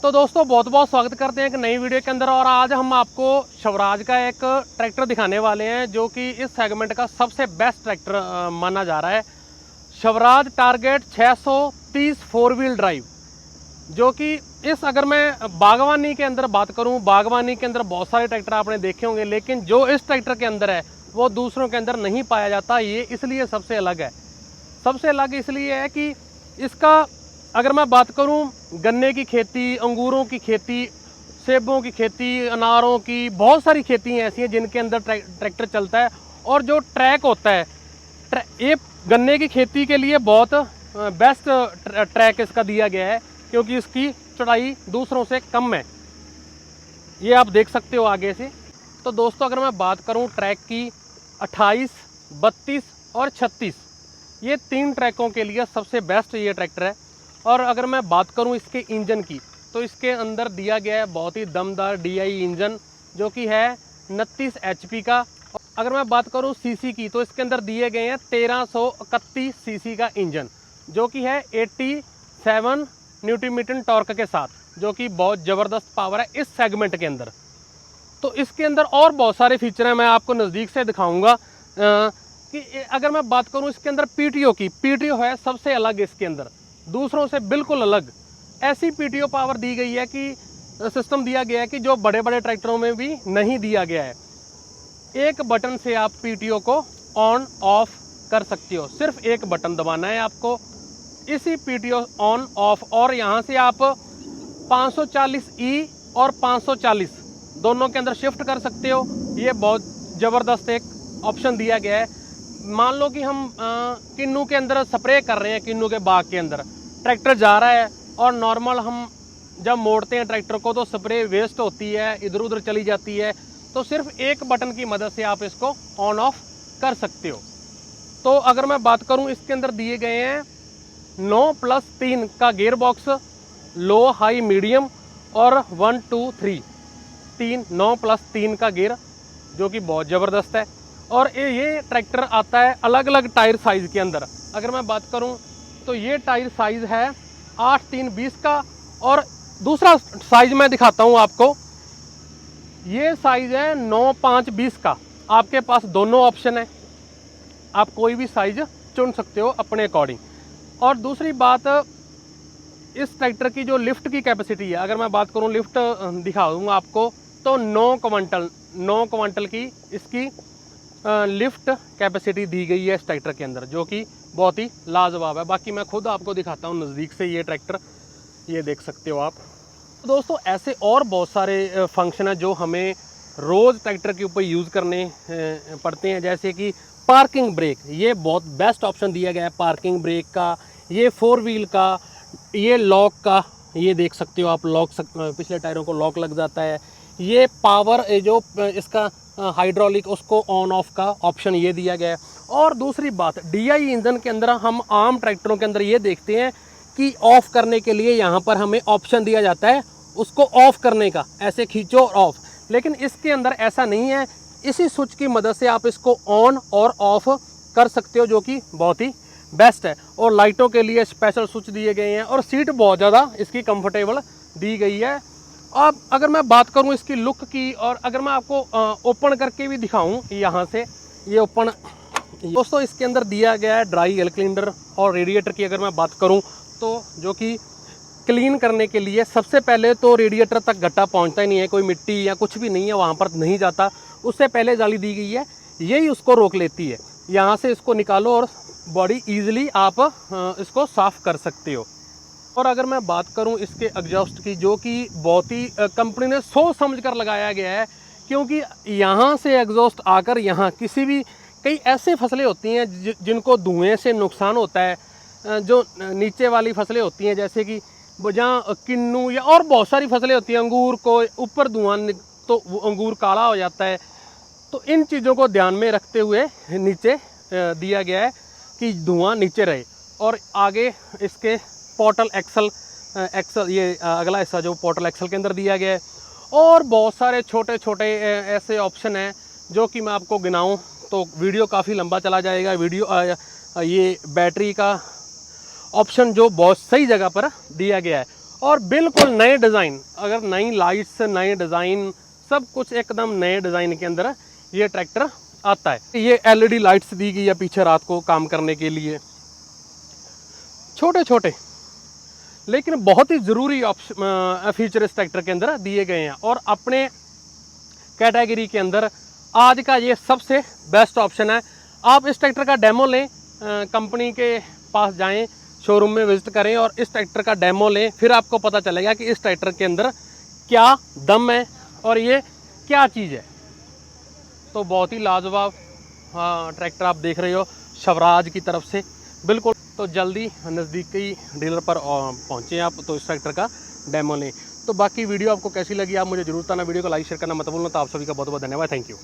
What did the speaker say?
तो दोस्तों बहुत बहुत स्वागत करते हैं एक नई वीडियो के अंदर। और आज हम आपको स्वराज का एक ट्रैक्टर दिखाने वाले हैं जो कि इस सेगमेंट का सबसे बेस्ट ट्रैक्टर माना जा रहा है। Swaraj target 630 four wheel drive, जो कि अगर मैं बागवानी के अंदर बात करूं, बागवानी के अंदर बहुत सारे ट्रैक्टर आपने देखे होंगे, लेकिन जो इस ट्रैक्टर के अंदर है वो दूसरों के अंदर नहीं पाया जाता। ये इसलिए सबसे अलग है। सबसे अलग इसलिए है कि इसका अगर मैं बात करूं, गन्ने की खेती, अंगूरों की खेती, सेबों की खेती, अनारों की, बहुत सारी खेती ऐसी हैं जिनके अंदर ट्रैक्टर चलता है। और जो ट्रैक होता है, ये गन्ने की खेती के लिए बहुत बेस्ट ट्रैक इसका दिया गया है, क्योंकि इसकी चौड़ाई दूसरों से कम है। ये आप देख सकते हो आगे से। तो दोस्तों अगर मैं बात करूं ट्रैक की, 28, 32 और 36, ये 3 ट्रैकों के लिए सबसे बेस्ट ये ट्रैक्टर है। और अगर मैं बात करूं इसके इंजन की, तो इसके अंदर दिया गया है बहुत ही दमदार DI इंजन, जो कि है 29 HP का। अगर मैं बात करूं सीसी की, तो इसके अंदर दिए गए हैं 1331 सीसी का इंजन, जो कि है 87 न्यूटन टॉर्क के साथ, जो कि बहुत ज़बरदस्त पावर है इस सेगमेंट के अंदर। तो इसके अंदर और बहुत सारे फीचर हैं, मैं आपको नज़दीक से दिखाऊंगा। कि अगर मैं बात करूं इसके अंदर PTO की, PTO है सबसे अलग इसके अंदर, दूसरों से बिल्कुल अलग। ऐसी PTO पावर दी गई है कि सिस्टम दिया गया है कि जो बड़े बड़े ट्रैक्टरों में भी नहीं दिया गया है। एक बटन से आप PTO को ऑन ऑफ कर सकते हो, सिर्फ एक बटन दबाना है आपको, इसी PTO ऑन ऑफ। और यहाँ से आप 540E और 540 दोनों के अंदर शिफ्ट कर सकते हो। ये बहुत ज़बरदस्त एक ऑप्शन दिया गया है। मान लो कि हम किन्नू के अंदर स्प्रे कर रहे हैं, किन्नू के बाग के अंदर ट्रैक्टर जा रहा है, और नॉर्मल हम जब मोड़ते हैं ट्रैक्टर को तो स्प्रे वेस्ट होती है, इधर उधर चली जाती है। तो सिर्फ एक बटन की मदद से आप इसको ऑन ऑफ कर सकते हो। तो अगर मैं बात करूं, इसके अंदर दिए गए हैं 9+3 का गियर बॉक्स, लो हाई मीडियम और 1 2 3 3 9+3 का गियर, जो कि बहुत ज़बरदस्त है। और ये ट्रैक्टर आता है अलग अलग टायर साइज़ के अंदर। अगर मैं बात करूं तो ये टायर साइज़ है 8-3-20 का, और दूसरा साइज़ मैं दिखाता हूं आपको, ये साइज़ है 9-5-20 का। आपके पास दोनों ऑप्शन है, आप कोई भी साइज़ चुन सकते हो अपने अकॉर्डिंग। और दूसरी बात, इस ट्रैक्टर की जो लिफ्ट की कैपेसिटी है, अगर मैं बात करूं लिफ्ट दिखा दूँगा आपको, तो 9 क्विंटल की इसकी लिफ्ट कैपेसिटी दी गई है इस ट्रैक्टर के अंदर, जो कि बहुत ही लाजवाब है। बाकी मैं खुद आपको दिखाता हूँ नज़दीक से ये ट्रैक्टर, ये देख सकते हो आप। तो दोस्तों ऐसे और बहुत सारे फंक्शन हैं जो हमें रोज़ ट्रैक्टर के ऊपर यूज़ करने पड़ते हैं, जैसे कि पार्किंग ब्रेक। ये बहुत बेस्ट ऑप्शन दिया गया है पार्किंग ब्रेक का। ये 4 व्हील का, ये लॉक का, ये देख सकते हो आप, लॉक पिछले टायरों को लॉक लग जाता है। ये पावर जो इसका हाइड्रोलिक, उसको ऑन ऑफ का ऑप्शन ये दिया गया है। और दूसरी बात, DI इंजन के अंदर हम आम ट्रैक्टरों के अंदर ये देखते हैं कि ऑफ़ करने के लिए यहाँ पर हमें ऑप्शन दिया जाता है उसको ऑफ़ करने का, ऐसे खींचो और ऑफ़। लेकिन इसके अंदर ऐसा नहीं है, इसी स्विच की मदद से आप इसको ऑन और ऑफ़ कर सकते हो, जो कि बहुत ही बेस्ट है। और लाइटों के लिए स्पेशल स्विच दिए गए हैं, और सीट बहुत ज़्यादा इसकी कंफर्टेबल दी गई है। अब अगर मैं बात करूं इसकी लुक की, और अगर मैं आपको ओपन करके भी दिखाऊं यहाँ से, ये ओपन, दोस्तों इसके अंदर दिया गया है ड्राई एयर क्लीनर। और रेडिएटर की अगर मैं बात करूं, तो जो कि क्लीन करने के लिए सबसे पहले तो रेडिएटर तक गड्ढा पहुंचता ही नहीं है, कोई मिट्टी या कुछ भी नहीं है वहाँ पर नहीं जाता, उससे पहले जाली दी गई है, यही उसको रोक लेती है। यहाँ से इसको निकालो और बॉडी ईजिली आप इसको साफ़ कर सकते हो। और अगर मैं बात करूं इसके एग्जॉस्ट की, जो कि बहुत ही कंपनी ने सोच समझ कर लगाया गया है, क्योंकि यहाँ से एग्जॉस्ट आकर यहाँ किसी भी, कई ऐसे फसलें होती हैं जिनको धुएं से नुकसान होता है, जो नीचे वाली फसलें होती हैं, जैसे कि जहाँ किन्नू या और बहुत सारी फसलें होती हैं, अंगूर को ऊपर धुआं तो अंगूर काला हो जाता है। तो इन चीज़ों को ध्यान में रखते हुए नीचे दिया गया है कि धुआं नीचे रहे। और आगे इसके पोर्टल एक्सल ये अगला हिस्सा जो पोर्टल एक्सल के अंदर दिया गया है। और बहुत सारे छोटे छोटे ऐसे ऑप्शन हैं जो कि मैं आपको गिनाऊं तो वीडियो काफ़ी लंबा चला जाएगा। ये बैटरी का ऑप्शन जो बहुत सही जगह पर दिया गया है। और बिल्कुल नए डिज़ाइन, अगर नई लाइट्स, नए डिज़ाइन, सब कुछ एकदम नए डिज़ाइन के अंदर ये ट्रैक्टर आता है। ये एलईडी लाइट्स दी गई है पीछे रात को काम करने के लिए, छोटे छोटे लेकिन बहुत ही ज़रूरी फीचर इस ट्रैक्टर के अंदर दिए गए हैं। और अपने कैटेगरी के अंदर आज का ये सबसे बेस्ट ऑप्शन है। आप इस ट्रैक्टर का डेमो लें, कंपनी के पास जाएं, शोरूम में विजिट करें और इस ट्रैक्टर का डेमो लें, फिर आपको पता चलेगा कि इस ट्रैक्टर के अंदर क्या दम है और ये क्या चीज़ है। तो बहुत ही लाजवाब ट्रैक्टर आप देख रहे हो स्वराज की तरफ से, बिल्कुल। तो जल्दी नज़दीकी डीलर पर पहुँचें आप, तो इस ट्रैक्टर का डेमो लें। तो बाकी वीडियो आपको कैसी लगी आप मुझे जरूर बताना। वीडियो को लाइक शेयर करना मत भूलना। तो आप सभी का बहुत बहुत धन्यवाद। Thank you.